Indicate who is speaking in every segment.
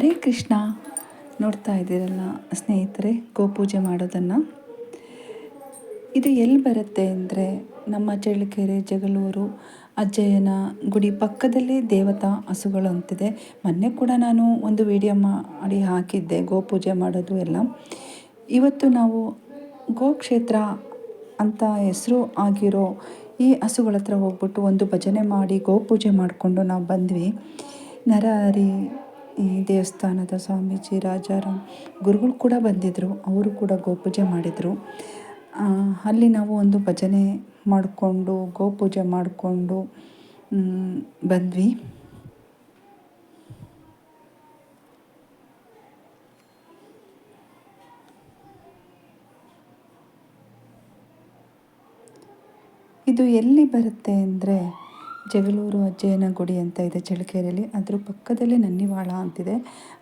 Speaker 1: ಹರೇ ಕೃಷ್ಣ. ನೋಡ್ತಾ ಇದ್ದೀರಲ್ಲ ಸ್ನೇಹಿತರೆ, ಗೋಪೂಜೆ ಮಾಡೋದನ್ನು. ಇದು ಎಲ್ಲಿ ಬರುತ್ತೆ ಅಂದರೆ ನಮ್ಮ ಚಳ್ಳಕೆರೆ ಜಗಳೂರು ಅಜ್ಜಯ್ಯನ ಗುಡಿ ಪಕ್ಕದಲ್ಲೇ ದೇವತಾ ಹಸುಗಳು ಅಂತಿದೆ. ಮೊನ್ನೆ ಕೂಡ ನಾನು ಒಂದು ವಿಡಿಯೋ ಮಾಡಿ ಹಾಕಿದ್ದೆ ಗೋಪೂಜೆ ಮಾಡೋದು ಎಲ್ಲ. ಇವತ್ತು ನಾವು ಗೋಕ್ಷೇತ್ರ ಅಂತ ಹೆಸರು ಆಗಿರೋ ಈ ಹಸುಗಳ ಹತ್ರ ಹೋಗ್ಬಿಟ್ಟು ಒಂದು ಭಜನೆ ಮಾಡಿ ಗೋಪೂಜೆ ಮಾಡಿಕೊಂಡು ನಾವು ಬಂದ್ವಿ. ನರಹರಿ ಈ ದೇವಸ್ಥಾನದ ಸ್ವಾಮೀಜಿ ರಾಜಾರಾಮ್ ಗುರುಗಳು ಕೂಡ ಬಂದಿದ್ದರು. ಅವರು ಕೂಡ ಗೋಪೂಜೆ ಮಾಡಿದರು. ಅಲ್ಲಿ ನಾವು ಒಂದು ಭಜನೆ ಮಾಡಿಕೊಂಡು ಗೋಪೂಜೆ ಮಾಡಿಕೊಂಡು ಬಂದ್ವಿ. ಇದು ಎಲ್ಲಿ ಬರುತ್ತೆ ಅಂದರೆ ಜಗಳೂರು ಅಜ್ಜಯ್ಯನ ಗುಡಿ ಅಂತ ಇದೆ ಚಳ್ಳಕೆರೆಯಲ್ಲಿ. ಅದ್ರ ಪಕ್ಕದಲ್ಲೇ ನನ್ನಿವಾಳ ಅಂತಿದೆ.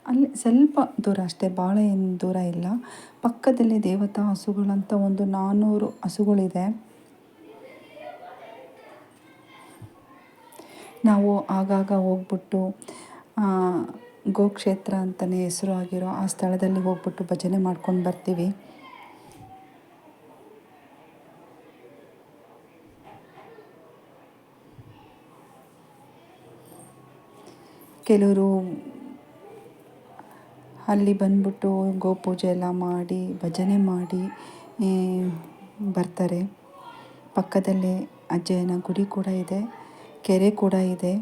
Speaker 1: ಅಲ್ಲಿ ಸ್ವಲ್ಪ ದೂರ ಅಷ್ಟೇ, ಭಾಳ ಏನು ದೂರ ಇಲ್ಲ. ಪಕ್ಕದಲ್ಲಿ ದೇವತಾ ಹಸುಗಳಂತ ಒಂದು 400 ಹಸುಗಳಿದೆ. ನಾವು ಆಗಾಗ ಹೋಗ್ಬಿಟ್ಟು ಗೋಕ್ಷೇತ್ರ ಅಂತಲೇ ಹೆಸರು ಆಗಿರೋ ಆ ಸ್ಥಳದಲ್ಲಿ ಹೋಗ್ಬಿಟ್ಟು ಭಜನೆ ಮಾಡ್ಕೊಂಡು ಬರ್ತೀವಿ. ಕೆಲವರು ಅಲ್ಲಿ ಬಂದ್ಬಿಟ್ಟು ಗೋಪೂಜೆ ಎಲ್ಲ ಮಾಡಿ ಭಜನೆ ಮಾಡಿ ಬರ್ತಾರೆ. ಪಕ್ಕದಲ್ಲೇ ಅಜ್ಜಯ್ಯನ ಗುಡಿ ಕೂಡ ಇದೆ, ಕೆರೆ ಕೂಡ ಇದೆ.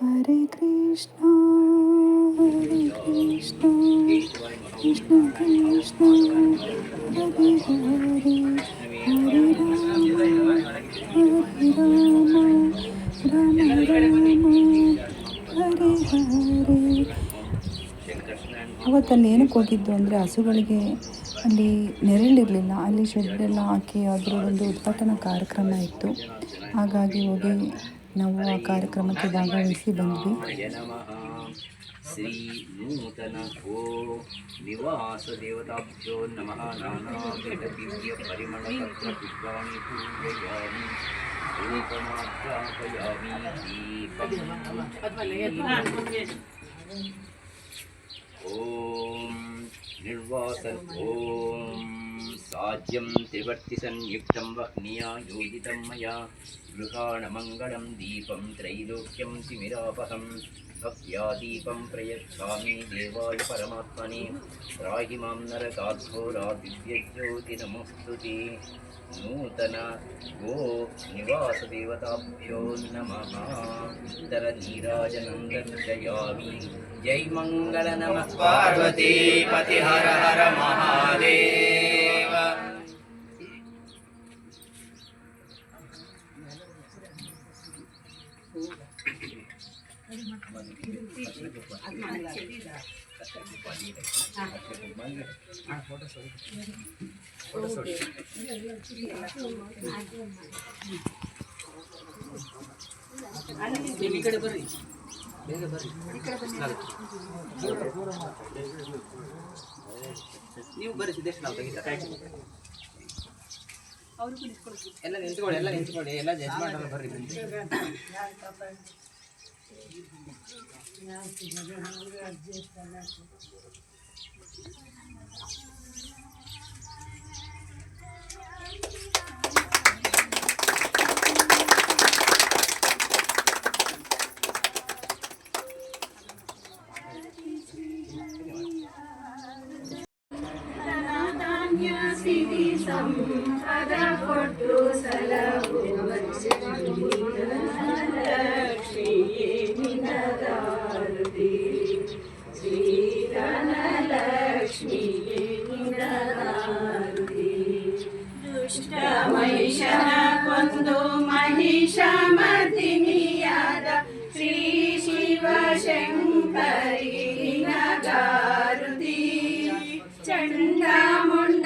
Speaker 1: ಹರೇ ಕೃಷ್ಣ ಹರೇ ಕೃಷ್ಣ ಕೃಷ್ಣ ಕೃಷ್ಣ ಹರೇ ಹರೇ ಹರೇ ರಾಮ ರಾಮ ರಾಮ ಹರೇ ಹರೇ. ಅವತ್ತಲ್ಲಿ ಏನಕ್ಕೆ ಹೋಗಿದ್ದು ಅಂದರೆ ಹಸುಗಳಿಗೆ ಅಲ್ಲಿ ನೆರಳಿರಲಿಲ್ಲ. ಅಲ್ಲಿ ಶೆಡ್ಡೆಲ್ಲ ಹಾಕಿ ಅದರ ಒಂದು ಉದ್ಘಾಟನಾ ಕಾರ್ಯಕ್ರಮ ಇತ್ತು. ಹಾಗಾಗಿ ಹೋಗಿ ನಾವು ಆ ಕಾರ್ಯಕ್ರಮಕ್ಕೆ ಭಾಗವಹಿಸಿ ಬಂದ್ವಿ.
Speaker 2: ಶ್ರೀ ನೂತನ ಗೋ ನಿವಾಸ ದೇವತಾಭ್ಯೋ ನಮಃ. ನಾನಾ ದಿವ್ಯ ಪರಿಮಳ ಪತ್ರ ಪುಷ್ಪಾಣಿ ಪೂಜಯಾಮಿ ಧೂಪಮಾಘ್ರಾಪಯಾಮಿ ದೀಪಂ. ಓಂ ನಿರ್ವಾಸನ್ ಓಂ ಸಾಜ್ಯಂ ತ್ರಿವರ್ತಿ ಸಂಯುಕ್ತಂ ವಹ್ನಿಯಾ ಯೋಜಿತಂ ಮಯಾ ಗೃಹಾಣಮಂಗಳಂ ದೀಪಂ ತ್ರೈಲೋಕ್ಯಂ ತಿಮಿರಾಪಹಂ ಭಕ್ತ್ಯಾ ದೀಪಂ ಪ್ರಯಚ್ಛಾಮಿ ದೇವಾಯ ಪರಮಾತ್ಮನೇ. ತ್ರಾಹಿ ಮಾಂ ನರಕಾದ್ಘೋರಾತ್ ದಿವ್ಯಜ್ಯೋತಿ ನಮೋಸ್ತುತೆ. ನೂತನ ಗೋ ನಿವಾಸ ದೇವತಾಭ್ಯೋ ನಮಃ. ಉತ್ತರ ನೀರಾಜನಂ ದರ್ಶಯಾಮಿ. ಜೈ ಮಂಗಳ ನಮಃ ಪಾರ್ವತಿ ಪತಿ ಹರ ಹರ ಮಹಾದೇವ. ಈ ಕಡೆ ಬರ್ರಿ, ಬೇಗ ಬರ್ರಿ. ನೀವು ಬರ್ರಿ ಸಿದ್ದೇಶ್, ನಾವು ತೆಗಿತಾ ಎಲ್ಲ ನಿಂತ್ಕೊಳ್ಳಿ, ಎಲ್ಲ ನಿಂತ್ಕೊಳ್ಳಿ, ಎಲ್ಲ ಜಡ್ಜ್ ಮಾಡಲ್ಲ ಬರ್ರಿ.
Speaker 3: ಸಂಪದ ಕೊಟ್ಟು ಸಲಹು ಲಕ್ಷ್ಮಿಯೇ ನಿನಗಾರತಿ. ಶ್ರೀಧನಲಕ್ಷ್ಮಿಯೇ ನಿನಗಾರತಿ. ದುಷ್ಟ ಮಹಿಷನ ಕೊಂದು ಮಹಿಷ ಮರ್ದಿನಿಯಾದ ಶ್ರೀ ಶಿವಶಂಕರಿ ನಿನಗಾರತಿ. ಚಂಡಮುಂಡಾಸುರನ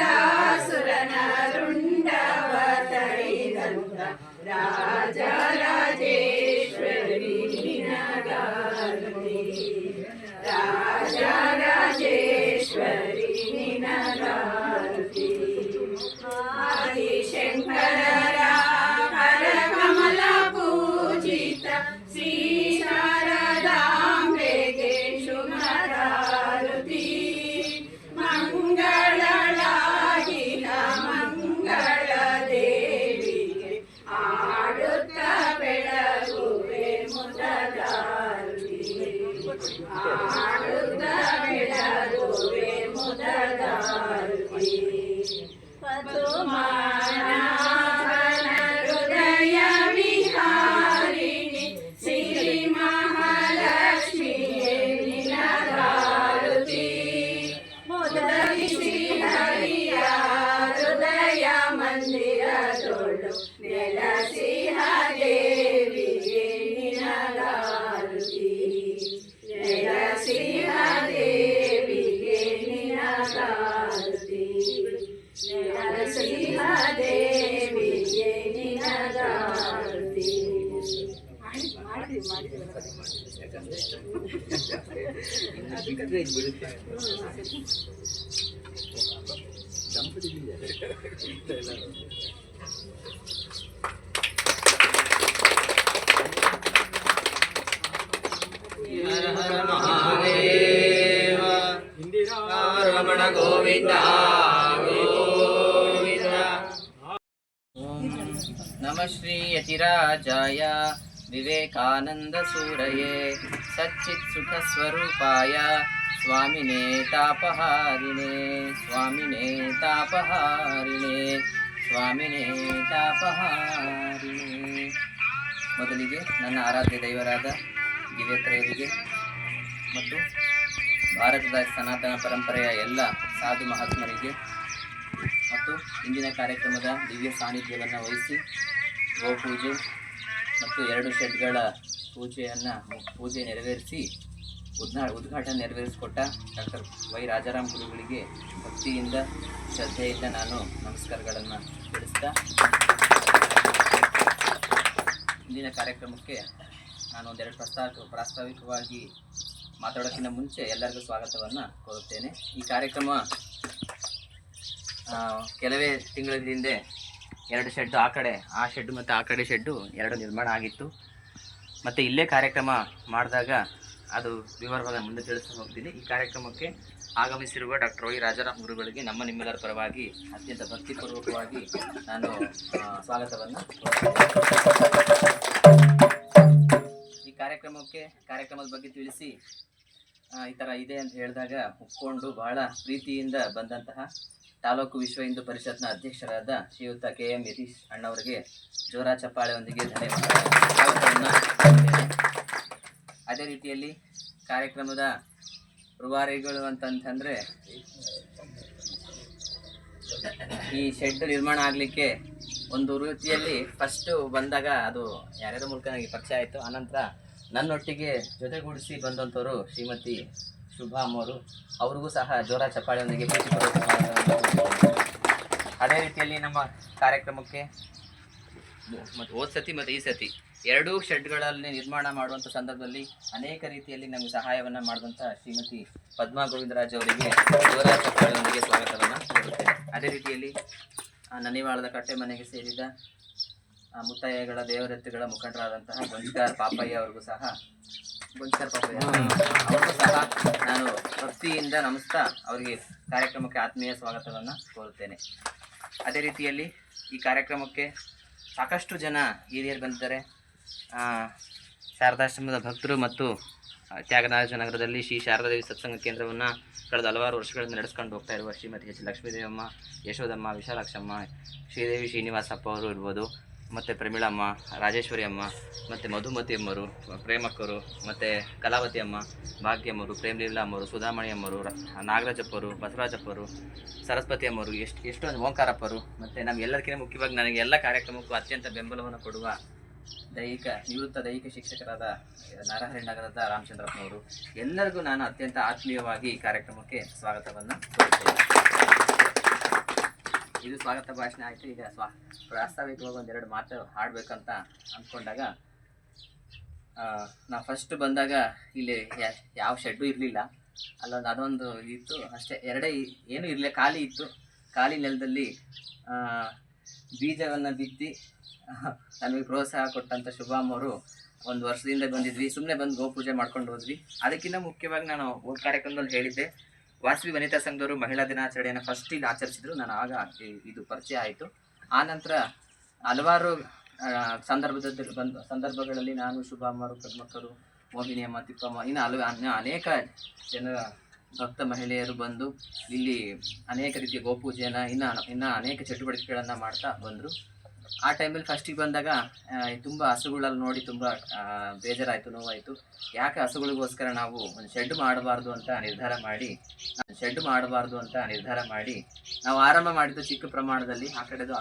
Speaker 3: ರುಂಡವ ತಳಿದಂತ ರಾಜರಾಜೇಶ್ವರಿ ನಿನಗಾರತಿ. ರಾಜರಾಜೇಶ್ವರಿ ಪದ್ಮಾನಾಭನ ಹೃದಯ ವಿಹಾರಿಣಿ ಸಿರಿ ಮಹಾಲಕ್ಷ್ಮಿಯೇ ನಿನಗಾರುತಿ ಮುದರಿಸಿ ಹರಿಯ ಹೃದಯ ಮಂದಿರದೊಳು ನೆಲಸಿಹ ದೇವಿಗೆ ನಿನಗಾರುತಿ ನೆಲಸಿಹ ದೇವಿಗೆ ನಿನಗಾರುತಿ ನೆಲಸಿಹ ದೇವಿಗೆ ನಿನಗಾರುತಿ.
Speaker 2: ರಮಣ ಗೋವಿಂದ ಗೋವಿಂದ. ನಮಃ ಶ್ರೀ ಯತಿರಾಜಾಯ ವಿವೇಕಾನಂದ ಸೂರಯೇ ಸಚ್ಚಿತ್ ಸುಖ ಸ್ವರೂಪಾಯ ಸ್ವಾಮಿನೇ ತಾಪಹಾರಿಣೇ ಸ್ವಾಮಿನೇ ತಾಪಹಾರಿಣೇ ಸ್ವಾಮಿನೇ ತಾಪಹಾರಿಣೇ. ಮೊದಲಿಗೆ ನನ್ನ ಆರಾಧ್ಯ ದೈವರಾದ ದಿವ್ಯತ್ರಯರಿಗೆ ಮತ್ತು ಭಾರತದ ಸನಾತನ ಪರಂಪರೆಯ ಎಲ್ಲ ಸಾಧು ಮಹಾತ್ಮರಿಗೆ ಮತ್ತು ಇಂದಿನ ಕಾರ್ಯಕ್ರಮದ ದಿವ್ಯ ಸಾನ್ನಿಧ್ಯವನ್ನು ವಹಿಸಿ ಗೋಪೂಜೆ ಮತ್ತು 2 ಶೆಡ್ಗಳ ಪೂಜೆ ನೆರವೇರಿಸಿ ಉದ್ಘಾಟನೆ ನೆರವೇರಿಸಿಕೊಟ್ಟ ಡಾಕ್ಟರ್ ವೈ ರಾಜಾರಾಮ್ ಗುರುಗಳಿಗೆ ಭಕ್ತಿಯಿಂದ ಶ್ರದ್ಧೆಯಿಂದ ನಾನು ನಮಸ್ಕಾರಗಳನ್ನು ತಿಳಿಸ್ತಾ ಇಂದಿನ ಕಾರ್ಯಕ್ರಮಕ್ಕೆ ನಾನು ಒಂದೆರಡು ಪ್ರಾಸ್ತಾವಿಕವಾಗಿ ಮಾತಾಡೋಕ್ಕಿಂತ ಮುಂಚೆ ಎಲ್ಲರಿಗೂ ಸ್ವಾಗತವನ್ನು ಕೋರುತ್ತೇನೆ. ಈ ಕಾರ್ಯಕ್ರಮ ಕೆಲವೇ ತಿಂಗಳ ಹಿಂದೆ 2 ಶೆಡ್ಡು ಆ ಶೆಡ್ಡು ಮತ್ತು ಆ ಕಡೆ ಶೆಡ್ಡು 2 ನಿರ್ಮಾಣ ಆಗಿತ್ತು. ಮತ್ತು ಇಲ್ಲೇ ಕಾರ್ಯಕ್ರಮ ಮಾಡಿದಾಗ ಅದು ವಿವರವಾಗಿ ಮುಂದೆ ತಿಳಿಸ್ತಾ ಹೋಗ್ತೀನಿ. ಈ ಕಾರ್ಯಕ್ರಮಕ್ಕೆ ಆಗಮಿಸಿರುವ ಡಾಕ್ಟರ್ ವೈ ರಾಜಾರಾಮ್ ಗುರುಗಳಿಗೆ ನಿಮ್ಮೆಲ್ಲರ ಪರವಾಗಿ ಅತ್ಯಂತ ಭಕ್ತಿಪೂರ್ವಕವಾಗಿ ನಾನು ಸ್ವಾಗತವನ್ನು ಈ ಕಾರ್ಯಕ್ರಮದ ಬಗ್ಗೆ ತಿಳಿಸಿ ಈ ಥರ ಇದೆ ಅಂತ ಹೇಳಿದಾಗ ಒಪ್ಕೊಂಡು ಬಹಳ ಪ್ರೀತಿಯಿಂದ ಬಂದಂತಹ ತಾಲೂಕು ವಿಶ್ವ ಹಿಂದೂ ಪರಿಷತ್ನ ಅಧ್ಯಕ್ಷರಾದ ಶ್ರೀಯುತ KM ಯತೀಶ್ ಅಣ್ಣವರಿಗೆ ಜೋರ ಚಪ್ಪಾಳೆಯೊಂದಿಗೆ ಧನ್ಯವಾದವನ್ನು. ಅದೇ ರೀತಿಯಲ್ಲಿ ಕಾರ್ಯಕ್ರಮದ ರೂವಾರಿಗಳು ಅಂತಂತಂದರೆ ಈ ಶೆಡ್ ನಿರ್ಮಾಣ ಆಗಲಿಕ್ಕೆ ಒಂದು ರೀತಿಯಲ್ಲಿ ಫಸ್ಟು ಬಂದಾಗ ಅದು ಯಾರ್ಯಾರ ಮೂಲಕ ನನಗೆ ಪರಿಚಯ ಆಯಿತು. ಆನಂತರ ನನ್ನೊಟ್ಟಿಗೆ ಜೊತೆಗೂಡಿಸಿ ಬಂದಂಥವರು ಶ್ರೀಮತಿ ಶುಭಾ ಅಮ್ಮವರು, ಅವ್ರಿಗೂ ಸಹ ಜೋರ ಚಪ್ಪಾಳೆಯೊಂದಿಗೆ ಅದೇ ರೀತಿಯಲ್ಲಿ ನಮ್ಮ ಕಾರ್ಯಕ್ರಮಕ್ಕೆ ಮತ್ತು ಹೋದ ಸತಿ ಮತ್ತು ಈ ಸತಿ 2 ಶೆಡ್ಗಳಲ್ಲಿ ನಿರ್ಮಾಣ ಮಾಡುವಂಥ ಸಂದರ್ಭದಲ್ಲಿ ಅನೇಕ ರೀತಿಯಲ್ಲಿ ನಮಗೆ ಸಹಾಯವನ್ನು ಮಾಡಿದಂಥ ಶ್ರೀಮತಿ ಪದ್ಮಾ ಗೋವಿಂದರಾಜ್ ಅವರಿಗೆ ಜೋರ ಚಪ್ಪಾಳೆಯೊಂದಿಗೆ ಸ್ವಾಗತವನ್ನು ಕೊಡುತ್ತೇನೆ. ಅದೇ ರೀತಿಯಲ್ಲಿ ನನಿವಾಳದ ಕಟ್ಟೆ ಮನೆಗೆ ಸೇರಿದ ಮುತ್ತಯ್ಯಗಳ ದೇವರತ್ತೆಗಳ ಮುಖಂಡರಾದಂತಹ ಗೊಂಚಗಾರ್ ಪಾಪಯ್ಯ ಅವ್ರಿಗೂ ಸಹ ನಾನು ಭಕ್ತಿಯಿಂದ ನಮಿಸ್ತಾ ಅವರಿಗೆ ಕಾರ್ಯಕ್ರಮಕ್ಕೆ ಆತ್ಮೀಯ ಸ್ವಾಗತವನ್ನು ಕೋರುತ್ತೇನೆ. ಅದೇ ರೀತಿಯಲ್ಲಿ ಈ ಕಾರ್ಯಕ್ರಮಕ್ಕೆ ಸಾಕಷ್ಟು ಜನ ಹಿರಿಯರು ಬಂದಿದ್ದಾರೆ. ಶಾರದಾಶ್ರಮದ ಭಕ್ತರು ಮತ್ತು ತ್ಯಾಗರಾಜನಗರದಲ್ಲಿ ಶ್ರೀ ಶಾರದಾದೇವಿ ಸತ್ಸಂಗ ಕೇಂದ್ರವನ್ನು ಕಳೆದ ಹಲವಾರು ವರ್ಷಗಳಿಂದ ನಡೆಸ್ಕೊಂಡು ಹೋಗ್ತಾ ಇರುವ ಶ್ರೀಮತಿ H. ಲಕ್ಷ್ಮೀದೇವಮ್ಮ, ಯಶೋದಮ್ಮ, ವಿಶಾಲಾಕ್ಷಮ್ಮ, ಶ್ರೀದೇವಿ ಶ್ರೀನಿವಾಸಪ್ಪ ಅವರು ಇರ್ಬೋದು, ಮತ್ತು ಪ್ರಮೀಳಮ್ಮ, ರಾಜೇಶ್ವರಿ ಅಮ್ಮ, ಮತ್ತು ಮಧುಮತಿ ಅಮ್ಮರು, ಪ್ರೇಮಕ್ಕರು, ಮತ್ತು ಕಲಾವತಿ ಅಮ್ಮ, ಭಾಗ್ಯಮ್ಮರು, ಪ್ರೇಮಲೀಲಾ ಅಮ್ಮರು, ಸುಧಾಮಣಿ ಅಮ್ಮರು, ನಾಗರಾಜಪ್ಪರು, ಬಸವರಾಜಪ್ಪರು, ಸರಸ್ವತಿ ಅಮ್ಮರು, ಎಷ್ಟೊಂದು ಓಂಕಾರಪ್ಪರು, ಮತ್ತು ನಮಗೆಲ್ಲದಕ್ಕಿಂತ ಮುಖ್ಯವಾಗಿ ನನಗೆ ಎಲ್ಲ ಕಾರ್ಯಕ್ರಮಕ್ಕೂ ಅತ್ಯಂತ ಬೆಂಬಲವನ್ನು ಕೊಡುವ ನಿವೃತ್ತ ದೈಹಿಕ ಶಿಕ್ಷಕರಾದ ನರಹರಿನಗರದ ರಾಮಚಂದ್ರಪ್ಪನವರು, ಎಲ್ಲರಿಗೂ ನಾನು ಅತ್ಯಂತ ಆತ್ಮೀಯವಾಗಿ ಈ ಕಾರ್ಯಕ್ರಮಕ್ಕೆ ಸ್ವಾಗತವನ್ನು ಕೊಡುತ್ತೇನೆ. ಇದು ಸ್ವಾಗತ ಭಾಷಣ ಆಯಿತು. ಈಗ ಪ್ರಾಸ್ತಾವಿಕವಾಗಿ 2 ಮಾತು ಹಾಡಬೇಕಂತ ಅಂದ್ಕೊಂಡಾಗ ನಾವು ಫಸ್ಟ್ ಬಂದಾಗ ಇಲ್ಲಿ ಯಾವ ಶೆಡ್ಡು ಇರಲಿಲ್ಲ, ಅದೊಂದು ಇತ್ತು ಅಷ್ಟೇ, 2 ಏನೂ ಇರಲಿಲ್ಲ, ಖಾಲಿ ಇತ್ತು. ಖಾಲಿ ನೆಲದಲ್ಲಿ ಬೀಜವನ್ನು ಬಿತ್ತಿ ನಮಗೆ ಪ್ರೋತ್ಸಾಹ ಕೊಟ್ಟಂಥ ಶುಭಾಮ್ ಅವರು 1 ವರ್ಷದಿಂದ ಬಂದಿದ್ವಿ, ಸುಮ್ಮನೆ ಬಂದು ಗೋಪೂಜೆ ಮಾಡ್ಕೊಂಡು ಹೋದ್ವಿ. ಅದಕ್ಕಿಂತ ಮುಖ್ಯವಾಗಿ ನಾನು ಒಂದು ಕಾರ್ಯಕ್ರಮದಲ್ಲಿ ಹೇಳಿದ್ದೆ, ವಾಸವಿ ವನಿತಾ ಸಂಘದವರು ಮಹಿಳಾ ದಿನಾಚರಣೆಯನ್ನು ಫಸ್ಟ್ ಇಲ್ಲಿ ಆಚರಿಸಿದ್ರು. ನಾನು ಆಗ ಇದು ಪರಿಚಯ ಆಯಿತು. ಆನಂತರ ಹಲವಾರು ಸಂದರ್ಭಗಳಲ್ಲಿ ನಾನು ಶುಭಾಮ್ಮರು, ಪದ್ಮಕ್ಕರು, ಮೋಹಿನಿ ಅಮ್ಮ, ತಿಪ್ಪಮ್ಮ, ಇನ್ನು ಅನೇಕ ಜನರ ಭಕ್ತ ಮಹಿಳೆಯರು ಬಂದು ಇಲ್ಲಿ ಅನೇಕ ರೀತಿಯ ಗೋಪೂಜೆಯನ್ನು ಇನ್ನು ಅನೇಕ ಚಟುವಟಿಕೆಗಳನ್ನು ಮಾಡ್ತಾ ಬಂದರು. ಆ ಟೈಮಲ್ಲಿ ಫಸ್ಟಿಗೆ ಬಂದಾಗ ತುಂಬ ಹಸುಗಳಲ್ಲಿ ನೋಡಿ ತುಂಬ ಬೇಜಾರಾಯಿತು, ನೋವಾಯಿತು. ಯಾಕೆ ಹಸುಗಳಿಗೋಸ್ಕರ ನಾವು ಒಂದು ಶೆಡ್ ಮಾಡಬಾರ್ದು ಅಂತ ನಿರ್ಧಾರ ಮಾಡಿ ನಾವು ಆರಂಭ ಮಾಡಿದ್ದು ಚಿಕ್ಕ ಪ್ರಮಾಣದಲ್ಲಿ, ಆ ಕಡೆದು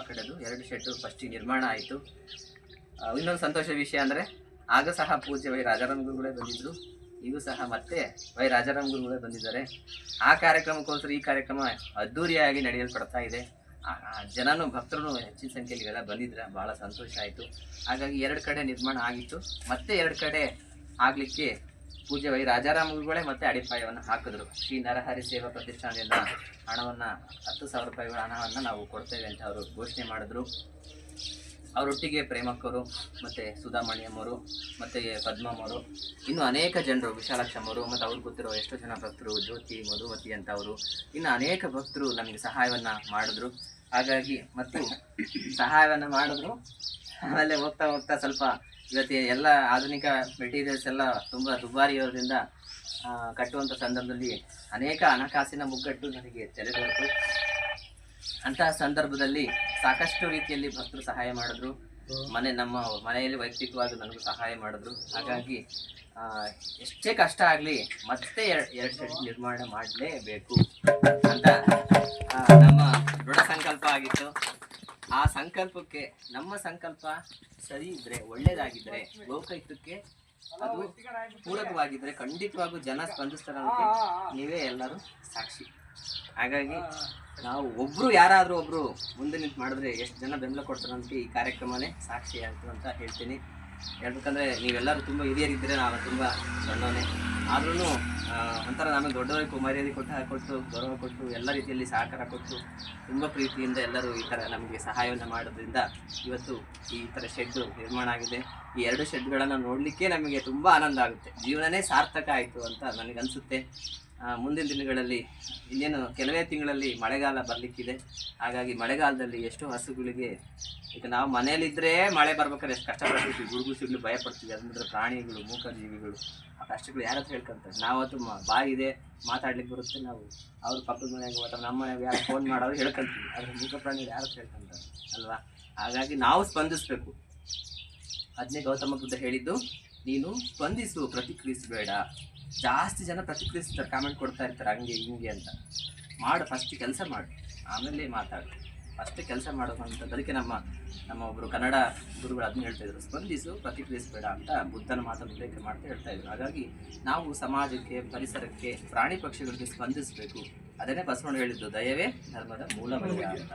Speaker 2: 2 ಶೆಡ್ಡು ಫಸ್ಟಿಗೆ ನಿರ್ಮಾಣ ಆಯಿತು. ಇನ್ನೊಂದು ಸಂತೋಷ ವಿಷಯ ಅಂದರೆ ಆಗ ಸಹ ಪೂಜ್ಯ ವೈ ರಾಜಾರಾಮ್ ಗುರುಗಳೇ ಬಂದಿದ್ದರು, ಈಗೂ ಸಹ ಮತ್ತೆ ವೈ ರಾಜಾರಾಮ್ ಗುರುಗಳೇ ಬಂದಿದ್ದಾರೆ. ಆ ಕಾರ್ಯಕ್ರಮಕ್ಕೋಸ್ಕರ ಈ ಕಾರ್ಯಕ್ರಮ ಅದ್ಧೂರಿಯಾಗಿ ನಡೆಯಲ್ಪಡ್ತಾ ಇದೆ. ಜನನು ಭಕ್ತರು ಹೆಚ್ಚಿನ ಸಂಖ್ಯೆಯಲ್ಲಿ ಎಲ್ಲ ಬಂದಿದ್ರೆ ಭಾಳ ಸಂತೋಷ ಆಯಿತು. ಹಾಗಾಗಿ 2 ಕಡೆ ನಿರ್ಮಾಣ ಆಗಿತ್ತು. ಮತ್ತೆ 2 ಕಡೆ ಆಗಲಿಕ್ಕೆ ಪೂಜ್ಯ ವೈ ರಾಜಾರಾಮ್ ಗುರುಗಳೇ ಮತ್ತೆ ಅಡಿಪಾಯವನ್ನು ಹಾಕಿದ್ರು. ಶ್ರೀ ನರಹರಿ ಸೇವಾ ಪ್ರತಿಷ್ಠಾನದಿಂದ ಹಣವನ್ನು 10,000 ರೂಪಾಯಿಗಳ ಹಣವನ್ನು ನಾವು ಕೊಡ್ತೇವೆ ಅಂತ ಅವರು ಘೋಷಣೆ ಮಾಡಿದ್ರು. ಅವರೊಟ್ಟಿಗೆ ಪ್ರೇಮಕ್ಕವರು ಮತ್ತು ಸುಧಾಮಣಿಯಮ್ಮವರು ಮತ್ತು ಪದ್ಮಮ್ಮವರು, ಇನ್ನೂ ಅನೇಕ ಜನರು, ವಿಶಾಲಾಕ್ಷಮ್ಮವರು ಮತ್ತು ಅವ್ರಿಗೆ ಗೊತ್ತಿರೋ ಎಷ್ಟೋ ಜನ ಭಕ್ತರು, ಜ್ಯೋತಿ, ಮಧುಮತಿ ಅಂತ ಅವರು, ಇನ್ನು ಅನೇಕ ಭಕ್ತರು ನಮಗೆ ಸಹಾಯವನ್ನು ಮಾಡಿದ್ರು. ಹಾಗಾಗಿ ಮತ್ತು ಸಹಾಯವನ್ನು ಮಾಡಿದ್ರು. ಆಮೇಲೆ ಹೋಗ್ತಾ ಸ್ವಲ್ಪ ಇವತ್ತು ಎಲ್ಲ ಆಧುನಿಕ ಮೆಟೀರಿಯಲ್ಸ್ ಎಲ್ಲ ತುಂಬ ದುಬಾರಿ ಇರೋದ್ರಿಂದ ಕಟ್ಟುವಂಥ ಸಂದರ್ಭದಲ್ಲಿ ಅನೇಕ ಹಣಕಾಸಿನ ಮುಗ್ಗಟ್ಟು ನನಗೆ ತೆರೆದೋಯ್ತು. ಅಂತಹ ಸಂದರ್ಭದಲ್ಲಿ ಸಾಕಷ್ಟು ರೀತಿಯಲ್ಲಿ ಭಕ್ತರು ಸಹಾಯ ಮಾಡಿದ್ರು. ನಮ್ಮ ಮನೆಯಲ್ಲಿ ವೈಯಕ್ತಿಕವಾಗಿ ನನಗೂ ಸಹಾಯ ಮಾಡಿದ್ರು. ಹಾಗಾಗಿ ಎಷ್ಟೇ ಕಷ್ಟ ಆಗಲಿ ಮತ್ತೆ 2 ಶೆಡ್ ನಿರ್ಮಾಣ ಮಾಡಲೇಬೇಕು ಅಂತ ನಮ್ಮ ದೃಢ ಸಂಕಲ್ಪ ಆಗಿತ್ತು. ಆ ಸಂಕಲ್ಪಕ್ಕೆ ನಮ್ಮ ಸಂಕಲ್ಪ ಸರಿ ಇದ್ದರೆ, ಒಳ್ಳೇದಾಗಿದ್ದರೆ, ಲೋಕಹಿತಕ್ಕೆ ಅದು ಪೂರಕವಾಗಿದ್ದರೆ ಖಂಡಿತವಾಗೂ ಜನ ಸ್ಪಂದಿಸ್ತಾರೆ ಅಂತ ನೀವೇ ಎಲ್ಲರೂ ಸಾಕ್ಷಿ. ಹಾಗಾಗಿ ನಾವು ಯಾರಾದರೂ ಒಬ್ಬರು ಮುಂದೆ ನಿಂತು ಮಾಡಿದ್ರೆ ಎಷ್ಟು ಜನ ಬೆಂಬಲ ಕೊಡ್ತಾರಂತ ಈ ಕಾರ್ಯಕ್ರಮನೇ ಸಾಕ್ಷಿ ಆಯಿತು ಅಂತ ಹೇಳ್ತೀನಿ. ಹೇಳ್ಬೇಕಂದ್ರೆ ನೀವೆಲ್ಲರೂ ತುಂಬ ಹಿರಿಯರಿದ್ದರೆ, ನಾನು ತುಂಬ ಸಣ್ಣವನೇ ಆದ್ರೂ ಒಂಥರ ನಮಗೆ ದೊಡ್ಡವರಿಗೆ ಮರ್ಯಾದೆ ಕೊಟ್ಟು ಗೌರವ ಕೊಟ್ಟು ಎಲ್ಲ ರೀತಿಯಲ್ಲಿ ಸಹಕಾರ ಕೊಟ್ಟು ತುಂಬ ಪ್ರೀತಿಯಿಂದ ಎಲ್ಲರೂ ಈ ಥರ ನಮಗೆ ಸಹಾಯವನ್ನು ಮಾಡೋದ್ರಿಂದ ಇವತ್ತು ಈ ಥರ ಶೆಡ್ಡು ನಿರ್ಮಾಣ ಆಗಿದೆ. ಈ 2 ಶೆಡ್ಗಳನ್ನು ನೋಡಲಿಕ್ಕೆ ನಮಗೆ ತುಂಬ ಆನಂದ ಆಗುತ್ತೆ. ಜೀವನನೇ ಸಾರ್ಥಕ ಆಯಿತು ಅಂತ ನನಗನ್ಸುತ್ತೆ. ಮುಂದಿನ ದಿನಗಳಲ್ಲಿ ಇನ್ನೇನು ಕೆಲವೇ ತಿಂಗಳಲ್ಲಿ ಮಳೆಗಾಲ ಬರಲಿಕ್ಕಿದೆ. ಹಾಗಾಗಿ ಮಳೆಗಾಲದಲ್ಲಿ ಎಷ್ಟೋ ಹಸುಗಳಿಗೆ, ಈಗ ನಾವು ಮನೇಲಿದ್ದರೆ ಮಳೆ ಬರ್ಬೇಕಾದ್ರೆ ಎಷ್ಟು ಕಷ್ಟಪಡ್ತೀವಿ, ಗುಡುಗು ಸಿಡ್ಲು ಭಯ ಪಡ್ತೀವಿ. ಅದಂದ್ರೆ ಪ್ರಾಣಿಗಳು, ಮೂಕಜೀವಿಗಳು, ಆ ಕಷ್ಟಗಳು ಯಾರ ಹತ್ರ ಹೇಳ್ಕೊಂತಾರೆ? ನಾವತ್ತು ಬಾಯಿ ಇದೆ, ಮಾತಾಡ್ಲಿಕ್ಕೆ ಬರುತ್ತೆ, ನಾವು ಅವ್ರ ಪಕ್ಕದ ಮನೆಯಾಗ ಅಥವಾ ನಮ್ಮ ಮನೆಯಾಗ ಯಾರು ಫೋನ್ ಮಾಡೋರು ಹೇಳ್ಕೊಂತೀವಿ. ಆದರೆ ಮೂಕ ಪ್ರಾಣಿಗಳು ಯಾರ ಹತ್ರ ಹೇಳ್ಕೊಂತಾರೆ ಅಲ್ವಾ? ಹಾಗಾಗಿ ನಾವು ಸ್ಪಂದಿಸಬೇಕು. ಅದನ್ನೇ ಗೌತಮ ಬುದ್ಧ ಹೇಳಿದ್ದು, ನೀನು ಸ್ಪಂದಿಸು, ಪ್ರತಿಕ್ರಿಯಿಸಬೇಡ. ಜಾಸ್ತಿ ಜನ ಪ್ರತಿಕ್ರಿಯಿಸ್ತಾರೆ, ಕಾಮೆಂಟ್ ಕೊಡ್ತಾ ಇರ್ತಾರೆ ಹಂಗೆ ಹಿಂಗೆ ಅಂತ. ಫಸ್ಟ್ ಕೆಲಸ ಮಾಡು, ಆಮೇಲೆ ಮಾತಾಡು. ಫಸ್ಟ್ ಕೆಲಸ ಮಾಡೋದಂಥದ್ದು. ಅದಕ್ಕೆ ನಮ್ಮ ಒಬ್ಬರು ಕನ್ನಡ ಗುರುಗಳು ಅದನ್ನ ಹೇಳ್ತಾಯಿದ್ರು, ಸ್ಪಂದಿಸು, ಪ್ರತಿಕ್ರಿಯಿಸಬೇಡ ಅಂತ ಬುದ್ಧನ ಮಾತನ್ನು ಉಲ್ಲೇಖ ಮಾಡ್ತಾ ಹೇಳ್ತಾಯಿದ್ರು. ಹಾಗಾಗಿ ನಾವು ಸಮಾಜಕ್ಕೆ, ಪರಿಸರಕ್ಕೆ, ಪ್ರಾಣಿ ಪಕ್ಷಿಗಳಿಗೆ ಸ್ಪಂದಿಸಬೇಕು. ಅದನ್ನೇ ಬಸವಣ್ಣ ಹೇಳಿದ್ದು, ದಯವೇ ಧರ್ಮದ ಮೂಲಬಲ ಅಂತ.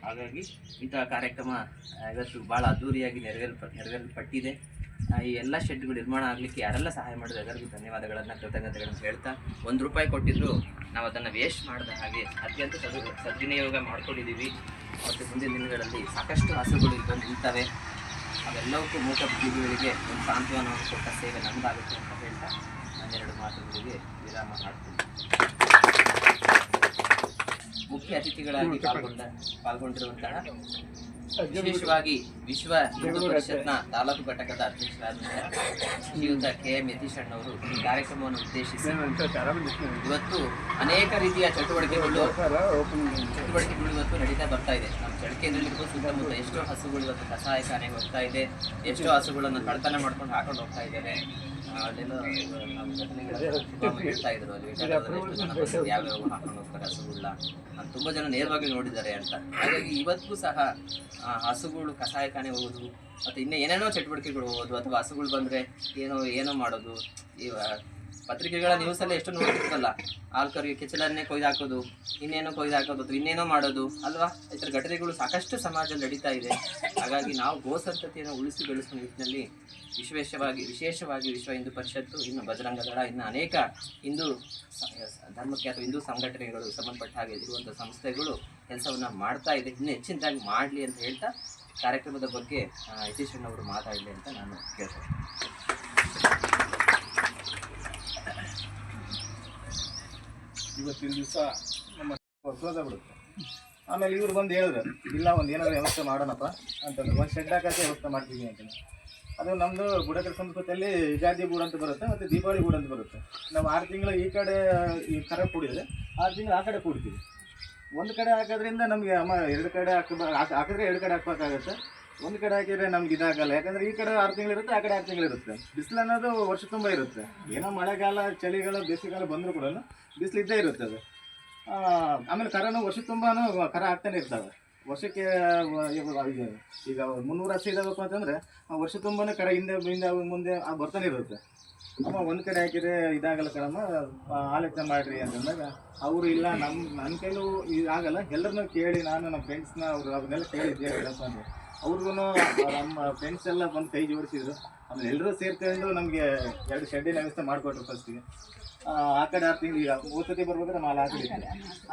Speaker 2: ಹಾಗಾಗಿ ಇಂತಹ ಕಾರ್ಯಕ್ರಮ ಇವತ್ತು ಭಾಳ ಅದ್ಧೂರಿಯಾಗಿ ನೆರವೇರಲ್ಪಟ್ಟಿದೆ. ಈ ಎಲ್ಲ ಶೆಡ್ಗಳು ನಿರ್ಮಾಣ ಆಗಲಿಕ್ಕೆ ಯಾರೆಲ್ಲ ಸಹಾಯ ಮಾಡಿದ್ರು ಎಲ್ಲರಿಗೂ ಧನ್ಯವಾದಗಳನ್ನು, ಕೃತಜ್ಞತೆಗಳನ್ನು ಹೇಳ್ತಾ, 1 ರೂಪಾಯಿ ಕೊಟ್ಟಿದ್ರು ನಾವು ಅದನ್ನು ವೇಸ್ಟ್ ಮಾಡಿದ ಹಾಗೆ ಅತ್ಯಂತ ಸದ್ವಿನಿಯೋಗ ಮಾಡ್ಕೊಂಡಿದ್ದೀವಿ. ಮತ್ತು ಮುಂದಿನ ದಿನಗಳಲ್ಲಿ ಸಾಕಷ್ಟು ಹಸುಗಳು ಬಂದು ನಿಲ್ತವೆ. ಅವೆಲ್ಲವಕ್ಕೂ ಮೂಕ ಜೀವಿಗಳಿಗೆ ಒಂದು ಸಾಂತ್ವನವನ್ನು ಕೊಟ್ಟ ಸೇವೆ ನಮ್ಮದಾಗುತ್ತೆ ಅಂತ ಹೇಳ್ತಾ ನಾನು 2 ಮಾತುಗಳಿಗೆ ವಿರಾಮ ಮಾಡ್ತೀನಿ. ಮುಖ್ಯ ಅತಿಥಿಗಳಾಗಿ ಪಾಲ್ಗೊಂಡಿರುವಂತಹ ವಿಶೇಷವಾಗಿ ವಿಶ್ವ ಹಿಂದೂ ಪರಿಷತ್ನ ತಾಲೂಕು ಘಟಕದ ಅಧ್ಯಕ್ಷರಾದಂತಹ ಶ್ರೀಯುತ KM ಯತೀಶ್ ಅಣ್ಣವರು ಈ ಕಾರ್ಯಕ್ರಮವನ್ನು ಉದ್ದೇಶಿಸಿ ಇವತ್ತು ಅನೇಕ ರೀತಿಯ ಚಟುವಟಿಕೆಗಳು ಇವತ್ತು ನಡೀತಾ ಬರ್ತಾ ಇದೆ. ನಮ್ಮ ಚಳ್ಳಕೆರೆಯಲ್ಲಿಗೂ ಸುತ್ತಮುತ್ತ ಎಷ್ಟೋ ಹಸುಗಳು ಇವತ್ತು ಕಸಾಯಖಾನೆಗೆ ಹೋಗ್ತಾ ಇದೆ, ಎಷ್ಟೋ ಹಸುಗಳನ್ನು ಕಳ್ತನ ಮಾಡ್ಕೊಂಡು ಹಾಕೊಂಡು ಹೋಗ್ತಾ ಇದ್ದಾರೆ. ಅಲ್ಲೆಲ್ಲೋ ಹೇಳ್ತಾ ಇದ್ರು, ಅಲ್ಲಿ ಯಾವ್ಯಾವ ಹಾಕೊಂಡು ಹೋಗ್ತಾರೆ ಹಸುಗಳನ್ನ ಅಂತ ತುಂಬ ಜನ ನೇರವಾಗಿ ನೋಡಿದ್ದಾರೆ ಅಂತ. ಹಾಗಾಗಿ ಇವತ್ತಿಗೂ ಸಹ ಹಸುಗಳು ಕಸಾಯಖಾನೆ ಹೋಗೋದು ಮತ್ತು ಇನ್ನೂ ಏನೇನೋ ಚಟುವಟಿಕೆಗಳು ಹೋಗೋದು, ಅಥವಾ ಹಸುಗಳು ಬಂದರೆ ಏನೋ ಮಾಡೋದು. ಈ ಪತ್ರಿಕೆಗಳ ನ್ಯೂಸಲ್ಲೇ ಎಷ್ಟು ನೋಡ್ತಿರ್ತಲ್ಲ, ಆಲ್ಕರಿಗೆ ಕೆಚ್ಚಲನ್ನೇ ಕೊಯ್ದು ಹಾಕೋದು, ಇನ್ನೇನೋ ಕೊಯ್ದು ಹಾಕೋದು, ಅಥವಾ ಇನ್ನೇನೋ ಮಾಡೋದು ಅಲ್ವಾ? ಈ ಥರ ಘಟನೆಗಳು ಸಾಕಷ್ಟು ಸಮಾಜದಲ್ಲಿ ನಡೀತಾ ಇದೆ. ಹಾಗಾಗಿ ನಾವು ಗೋಸಂತತಿಯನ್ನು ಉಳಿಸಿ ಬೆಳೆಸುವ ನಿಟ್ಟಿನಲ್ಲಿ ವಿಶೇಷವಾಗಿ ವಿಶ್ವ ಹಿಂದೂ ಪರಿಷತ್ತು, ಇನ್ನು ಬಜರಂಗ ದಳ, ಇನ್ನು ಅನೇಕ ಹಿಂದೂ ಧರ್ಮಕ್ಕೆ ಅಥವಾ ಹಿಂದೂ ಸಂಘಟನೆಗಳು ಸಂಬಂಧಪಟ್ಟ ಹಾಗೆ ಇರುವಂಥ ಸಂಸ್ಥೆಗಳು ಕೆಲಸವನ್ನು ಮಾಡ್ತಾ ಇದೆ. ಇನ್ನೂ ಹೆಚ್ಚಿನದಾಗಿ ಮಾಡಲಿ ಅಂತ ಹೇಳ್ತಾ ಕಾರ್ಯಕ್ರಮದ ಬಗ್ಗೆ ಯತೀಶ್ ಅಣ್ಣವರು ಮಾತಾಡಲಿ ಅಂತ ನಾನು ಕೇಳ್ತೇನೆ.
Speaker 4: ಇವತ್ತಿನ ದಿವಸ ನಮ್ಮ ಕ್ಲೋಸ್ ಆಗ್ಬಿಡುತ್ತೆ. ಆಮೇಲೆ ಇವ್ರು ಬಂದು ಹೇಳಿದ್ರು, ಇಲ್ಲ ಒಂದು ಏನಾದರೂ ವ್ಯವಸ್ಥೆ ಮಾಡೋಣಪ್ಪ ಅಂತಂದ್ರೆ, ಒಂದು ಶೆಡ್ ಹಾಕೋಕ್ಕೆ ವ್ಯವಸ್ಥೆ ಮಾಡ್ತೀವಿ ಅಂತ. ಅದು ನಮ್ಮದು ಬುಡಕರ ಸಂಸ್ಕೃತಿಯಲ್ಲಿ ಯುಗಾದಿ ಗೂಡು ಅಂತ ಬರುತ್ತೆ ಮತ್ತು ದೀಪಾವಳಿ ಗೂಡು ಅಂತ ಬರುತ್ತೆ. ನಾವು 6 ತಿಂಗಳು ಈ ಕಡೆ ಈ ಕರ ಕೂಡಿದರೆ 6 ತಿಂಗಳು ಆ ಕಡೆ ಕೂಡ್ತೀವಿ. ಒಂದು ಕಡೆ ಹಾಕೋದ್ರಿಂದ ನಮಗೆ ಅಮ್ಮ 2 ಕಡೆ ಹಾಕಿದ್ರೆ 2 ಕಡೆ ಹಾಕ್ಬೇಕಾಗತ್ತೆ. ಒಂದು ಕಡೆ ಹಾಕಿದರೆ ನಮ್ಗೆ ಇದಾಗಲ್ಲ, ಯಾಕಂದರೆ ಈ ಕಡೆ 6 ತಿಂಗಳಿರುತ್ತೆ, ಆ ಕಡೆ 6 ತಿಂಗಳಿರುತ್ತೆ. ಬಿಸಿಲು ಅನ್ನೋದು ವರ್ಷ ತುಂಬ ಇರುತ್ತೆ. ಏನೋ ಮಳೆಗಾಲ ಚಳಿಗಾಲ ಬೇಸಿಗೆಗಾಲ ಬಂದರೂ ಕೂಡ ಬಿಸಿಲು ಇದ್ದೇ ಇರುತ್ತೆ ಅದು. ಆಮೇಲೆ ಕರನೂ ವರ್ಷ ತುಂಬಾ ಕರ ಹಾಕ್ತಾನೆ ಇರ್ತವೆ. ವರ್ಷಕ್ಕೆ ಈಗ 380 ಇದಾಗಬೇಕು ಅಂತಂದರೆ ವರ್ಷ ತುಂಬಾ ಕರ ಹಿಂದೆ ಮುಂದೆ ಬರ್ತಾನೆ ಇರುತ್ತೆ. ಅಮ್ಮ ಒಂದು ಕಡೆ ಹಾಕಿದರೆ ಇದಾಗಲ್ಲ ಕಣಮ್ಮ, ಆಲೋಚನೆ ಮಾಡಿರಿ ಅಂತಂದಾಗ ಅವರು ಇಲ್ಲ ನನ್ನ ಕೈಲೂ ಇದಾಗಲ್ಲ, ಎಲ್ಲರನ್ನೂ ಕೇಳಿ ನಾನು ನಮ್ಮ ಫ್ರೆಂಡ್ಸ್ನ ಅವ್ರನ್ನೆಲ್ಲ ಕೇಳಿದ್ದೆ ಹೇಳಪ್ಪ ಅಂತ. ಅವ್ರಿಗೂ ನಮ್ಮ ಫ್ರೆಂಡ್ಸ್ ಎಲ್ಲ ಬಂದು ಕೈ ಜೋಡಿಸಿದ್ರು. ಆಮೇಲೆ ಎಲ್ಲರೂ ಸೇರ್ಕೊಂಡು ನಮಗೆ 2 ಶೆಡ್ಡಿನ ವ್ಯವಸ್ಥೆ ಮಾಡಿಕೊಟ್ರು ಫಸ್ಟಿಗೆ. ಆ ಕಡೆ 6 ತಿಂಗಳು ಈಗ 3 ಸತಿ ಬರ್ಬೇಕಾದ್ರೆ ಮಾಲ್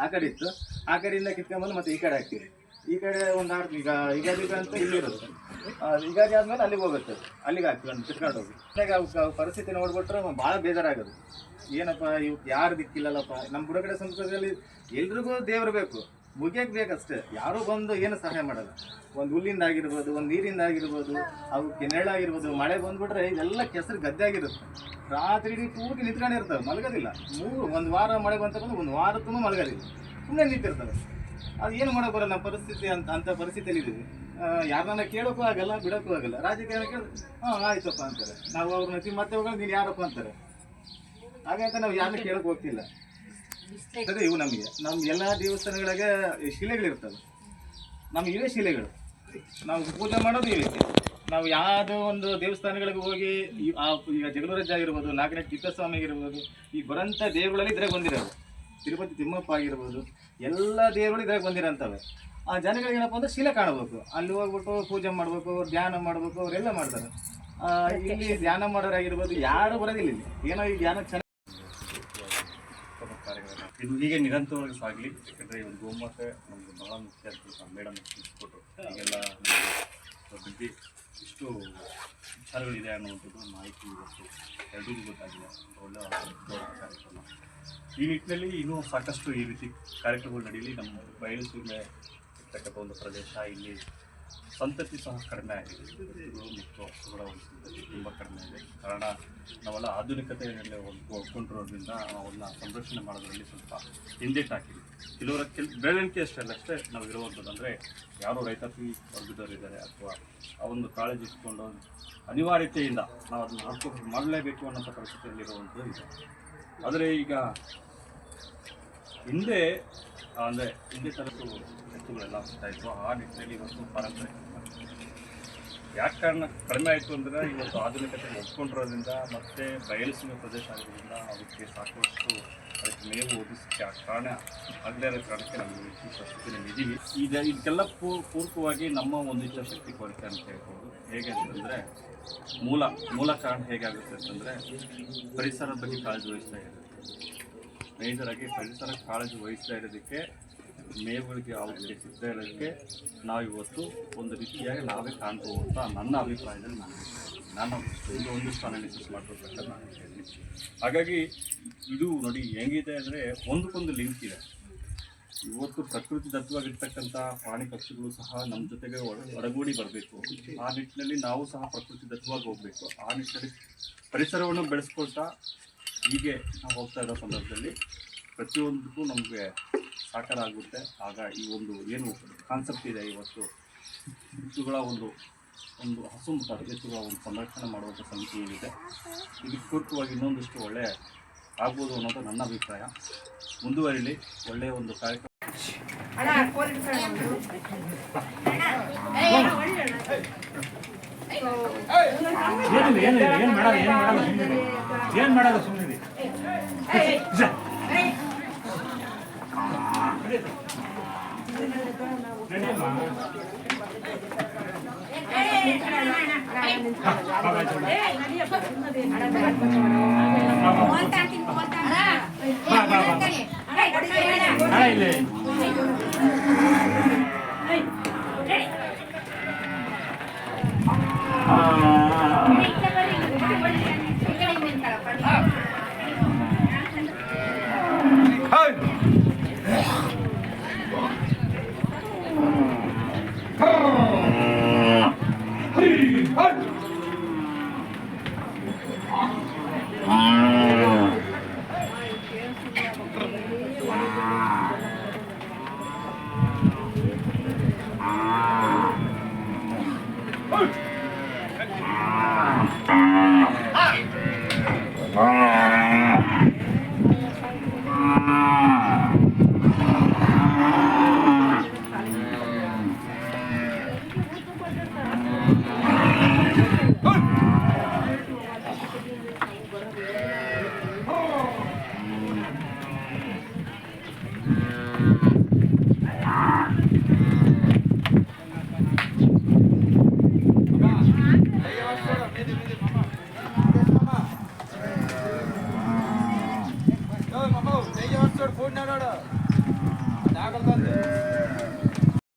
Speaker 4: ಆ ಕಡೆ ಇತ್ತು, ಆ ಕಡೆಯಿಂದ ಕಿತ್ಕೊಂಡ್ಬಂದು ಮತ್ತೆ ಈ ಕಡೆ ಹಾಕ್ತೀವಿ. ಈ ಕಡೆ ಒಂದು 6 ಈಗ ಯುಗಾದಿ ಅಂತ ಇಲ್ಲಿ ಇರುತ್ತೆ, ಯುಗಾದಿ ಆದಮೇಲೆ ಅಲ್ಲಿಗೆ ಹೋಗುತ್ತೆ, ಅಲ್ಲಿಗೆ ಹಾಕ್ತೀವಿ ಅಂತ ಕಿತ್ಕೊಂಡು ಹೋಗಿ. ಅವಾಗ ಪರಿಸ್ಥಿತಿ ನೋಡ್ಬಿಟ್ರೆ ಭಾಳ ಬೇಜಾರಾಗೋದು. ಏನಪ್ಪ ಇವತ್ತು ಯಾರು ದಿಕ್ಕಿಲ್ಲಲ್ಲಪ್ಪ. ನಮ್ಮ ಬುಡಕಡೆ ಸಂಸ್ಕೃತಿಯಲ್ಲಿ ಎಲ್ರಿಗೂ ದೇವರು ಬೇಕು, ಮುಗಿಯಕ್ಕೆ ಬೇಕಷ್ಟೇ. ಯಾರೂ ಬಂದು ಏನು ಸಹಾಯ ಮಾಡಲ್ಲ. ಒಂದು ಹುಲ್ಲಿಂದ ಆಗಿರ್ಬೋದು, ಒಂದು ನೀರಿಂದ ಆಗಿರ್ಬೋದು, ಅವಕ್ಕೆ ನೆರಳಾಗಿರ್ಬೋದು. ಮಳೆ ಬಂದುಬಿಟ್ರೆ ಇದೆಲ್ಲ ಕೆಸರು ಗದ್ದೆ ಆಗಿರುತ್ತೆ. ರಾತ್ರಿ ಇಡೀ ಪೂರ್ತಿ ನಿಂತ್ಕೊಂಡಿರ್ತವೆ, ಮಲಗೋದಿಲ್ಲ. ಒಂದು ವಾರ ಮಳೆ ಬಂತಂದ್ರೆ 1 ವಾರ ತುಂಬ ಮಲಗೋದಿಲ್ಲ, ಸುಮ್ಮನೆ ನಿಂತಿರ್ತವೆ. ಅದು ಏನು ಮಾಡೋಕೆ ಬರಲ್ಲ. ನಮ್ಮ ಪರಿಸ್ಥಿತಿ ಅಂಥ ಪರಿಸ್ಥಿತಿಯಲ್ಲಿ ಇದ್ದೀವಿ. ಯಾರನ್ನ ಕೇಳೋಕ್ಕೂ ಆಗಲ್ಲ, ಬಿಡೋಕ್ಕೂ ಆಗಲ್ಲ. ರಾಜಕೀಯ ಕೇಳಿದ್ರೆ ಆಯ್ತಪ್ಪ ಅಂತಾರೆ. ನಾವು ಅವ್ರನ್ನ ಮತ್ತೆ ಹೋಗೋದು ನೀನು ಯಾರಪ್ಪ ಅಂತಾರೆ. ಹಾಗಂತ ನಾವು ಯಾರನ್ನ ಕೇಳೋಕೆ ಹೋಗ್ತಿಲ್ಲ. ಅದೇ ಇವು ನಮಗೆ ನಮ್ಮ ಎಲ್ಲ ದೇವಸ್ಥಾನಗಳಿಗೆ ಶಿಲೆಗಳಿರ್ತವೆ. ನಮ್ಗೆ ಇವೇ ಶಿಲೆಗಳು, ನಾವು ಪೂಜೆ ಮಾಡೋದು ಇವೆ. ನಾವು ಯಾವುದೋ ಒಂದು ದೇವಸ್ಥಾನಗಳಿಗೆ ಹೋಗಿ ಈಗ ಜಗಳೂರಜ್ಜ ಆಗಿರ್ಬೋದು, ನಾಗರಾಜ ತಿಪ್ಪೇಸ್ವಾಮಿ ಆಗಿರ್ಬೋದು, ಈ ಬರೋಂಥ ದೇವರುಗಳಲ್ಲಿ ಇದ್ರಾಗ ಬಂದಿರೋದು. ತಿರುಪತಿ ತಿಮ್ಮಪ್ಪ ಆಗಿರ್ಬೋದು, ಎಲ್ಲ ದೇವರುಗಳು ಇದ್ರಾಗ ಬಂದಿರೋಂಥವೆ. ಆ ಜನಗಳಿಗೆ ಏನಪ್ಪ ಅಂದ್ರೆ ಶಿಲೆ ಕಾಣಬೇಕು, ಅಲ್ಲಿ ಹೋಗ್ಬಿಟ್ಟು ಪೂಜೆ ಮಾಡಬೇಕು, ಧ್ಯಾನ ಮಾಡಬೇಕು, ಅವರೆಲ್ಲ ಮಾಡ್ತಾರೆ. ಇಲ್ಲಿ ಧ್ಯಾನ ಮಾಡೋರಾಗಿರ್ಬೋದು ಯಾರು ಬರೋದಿಲ್ಲ ಇಲ್ಲಿ. ಏನೋ ಈ ಧ್ಯಾನ ಚೆನ್ನಾಗಿ
Speaker 5: ಇದು ಹೀಗೆ ನಿರಂತರವಾಗಿ ಸಾಗಲಿ. ಯಾಕಂದರೆ ಈ ಒಂದು ಗೋಮಾತೆ ನಮಗೆ ಬಹಳ ಮುಖ್ಯ ಅಂತ ಮೇಡಮ್ ತಿಳಿಸ್ಕೊಟ್ರು. ಈಗೆಲ್ಲ ಬಗ್ಗೆ ಇಷ್ಟು ವಿಚಾರಗಳಿದೆ ಅನ್ನುವಂಥದ್ದು ಮಾಹಿತಿ ಇವತ್ತು ಎಲ್ರಿಗೂ ಗೊತ್ತಾಗಿದೆ. ಒಳ್ಳೆಯ ಕಾರ್ಯಕ್ರಮ. ಈ ನಿಟ್ಟಿನಲ್ಲಿ ಇನ್ನೂ ಸಾಕಷ್ಟು ಈ ರೀತಿ ಕಾರ್ಯಕ್ರಮಗಳು ನಡೆಯಲಿ. ನಮ್ಮ ಬಯಲುಸೀಮೆ ಇರ್ತಕ್ಕಂಥ ಒಂದು ಪ್ರದೇಶ, ಇಲ್ಲಿ ಸಂತತಿ ಸಹ ಕಡಿಮೆ ಆಗಿದೆ. ಮತ್ತು ಹಸುಗಳ ಒಂದು ಸಂತತಿ ತುಂಬ ಕಡಿಮೆ ಇದೆ. ಕಾರಣ ನಾವೆಲ್ಲ ಆಧುನಿಕತೆಯಲ್ಲಿ ಒಪ್ಕೊಂಡಿರೋದ್ರಿಂದ ಅವನ್ನ ಸಂರಕ್ಷಣೆ ಮಾಡೋದ್ರಲ್ಲಿ ಸ್ವಲ್ಪ ಹಿಂದೇಟಾಕಿದೆ. ಕೆಲವರ ಬೆಳವಣಿಗೆ ಅಷ್ಟೇ ನಾವು ಇರುವಂಥದ್ದು. ಅಂದರೆ ಯಾರು ರೈತಾಪಿ ವರ್ಗದವರಿದ್ದಾರೆ ಅಥವಾ ಆ ಒಂದು ಕಾಳಜಿ ಇಟ್ಕೊಂಡು ಅನಿವಾರ್ಯತೆಯಿಂದ ನಾವು ಅದನ್ನು ಮಾಡಲೇಬೇಕು ಅನ್ನೋಂಥ ಪರಿಸ್ಥಿತಿಯಲ್ಲಿರುವಂಥದ್ದು ಇದೆ. ಆದರೆ ಈಗ ಹಿಂದೆ ಥರದ್ದು ಎತ್ತುಗಳೆಲ್ಲ ಆಗ್ತಾಯಿತ್ತು. ಆ ನಿಟ್ಟಿನಲ್ಲಿ ಇವತ್ತು ಪರಂಪರೆ ಯಾಕೆ ಕಾರಣ ಕಡಿಮೆ ಆಯಿತು ಅಂದರೆ ಇವತ್ತು ಆಧುನಿಕತೆ ಒಪ್ಕೊಂಡಿರೋದ್ರಿಂದ ಮತ್ತು ಬಯಲುಸೀಮೆ ಪ್ರದೇಶ ಆಗಿರೋದ್ರಿಂದ ಅದಕ್ಕೆ ಸಾಕಷ್ಟು ಅದಕ್ಕೆ ಮೇವು ಒದಗಿಸೋಕ್ಕೆ ಕಾರಣ ಆಗದೇ ಇರೋ ಕಾರಣಕ್ಕೆ ನಾವು ಈ ಪರಿಸ್ಥಿತಿಯಲ್ಲಿ ಇದ್ದೀವಿ. ಇದಕ್ಕೆಲ್ಲ ಪೂರಕವಾಗಿ ನಮ್ಮ ಒಂದು ಇಚ್ಛಾಶಕ್ತಿ ಕೊರತೆ ಅಂತ ಹೇಳ್ಬೋದು. ಹೇಗೆ ಅಂತಂದರೆ ಮೂಲ ಕಾರಣ ಹೇಗಾಗುತ್ತೆ ಅಂತಂದರೆ ಪರಿಸರದ ಬಗ್ಗೆ ಕಾಳಜಿ ವಹಿಸ್ತಾ ಇರೋದು. ಮೇಜರಾಗಿ ಪರಿಸರ ಕಾಳಜಿ ವಹಿಸ್ತಾ ಇರೋದಕ್ಕೆ, ಮೇವುಗಳಿಗೆ ಅವಕ್ಕೆ ಸಿಗ್ತಾ ಇರೋದಕ್ಕೆ ನಾವಿವತ್ತು ಒಂದು ರೀತಿಯಾಗಿ ನಾವೇ ಕಾಣ್ಬೋದು ಅಂತ ನನ್ನ ಅಭಿಪ್ರಾಯದಲ್ಲಿ ನಾನು ಒಂದಿಷ್ಟು ಅನಾಲಿಸಿಸ್ ಮಾಡಬೇಕಂತ ನಾನು ಹೇಳ್ತೀನಿ. ಹಾಗಾಗಿ ಇದು ನೋಡಿ ಹೆಂಗಿದೆ ಅಂದರೆ ಒಂದಕ್ಕೊಂದು ಲಿಂಕ್ ಇದೆ. ಇವತ್ತು ಪ್ರಕೃತಿ ದತ್ತವಾಗಿರ್ತಕ್ಕಂಥ ಪ್ರಾಣಿ ಪಕ್ಷಿಗಳು ಸಹ ನಮ್ಮ ಜೊತೆಗೆ ಒಡಗೂಡಿ ಬರಬೇಕು. ಆ ನಿಟ್ಟಿನಲ್ಲಿ ನಾವು ಸಹ ಪ್ರಕೃತಿ ದತ್ತವಾಗಿ ಹೋಗಬೇಕು. ಆ ನಿಟ್ಟಿನಲ್ಲಿ ಪರಿಸರವನ್ನು ಬೆಳೆಸ್ಕೊಳ್ತಾ ಹೀಗೆ ನಾವು ಹೋಗ್ತಾ ಇರೋ ಸಂದರ್ಭದಲ್ಲಿ ಪ್ರತಿಯೊಂದಕ್ಕೂ ನಮಗೆ ಸಾಕಾರ ಆಗುತ್ತೆ. ಆಗ ಈ ಒಂದು ಏನು ಕಾನ್ಸೆಪ್ಟ್ ಇದೆ ಇವತ್ತು ಎತ್ತುಗಳ ಒಂದು ಹಸು ಮತ್ತು ಎತ್ತುಗಳ ಒಂದು ಸಂರಕ್ಷಣೆ ಮಾಡುವಂಥ ಸಮಿತಿ ಏನಿದೆ, ಇದಕ್ಕೆ ಪೂರಕವಾಗಿ ಇನ್ನೊಂದಿಷ್ಟು ಒಳ್ಳೆ ಆಗ್ಬೋದು ಅನ್ನೋದು ನನ್ನ ಅಭಿಪ್ರಾಯ. ಮುಂದುವರಿಲಿ ಒಳ್ಳೆಯ ಒಂದು ಕಾರ್ಯಕ್ರಮ.
Speaker 6: ಏನು ಮಾಡಲ್ಲ ಸುಮ್ಮನೆ ಇಲ್ಲ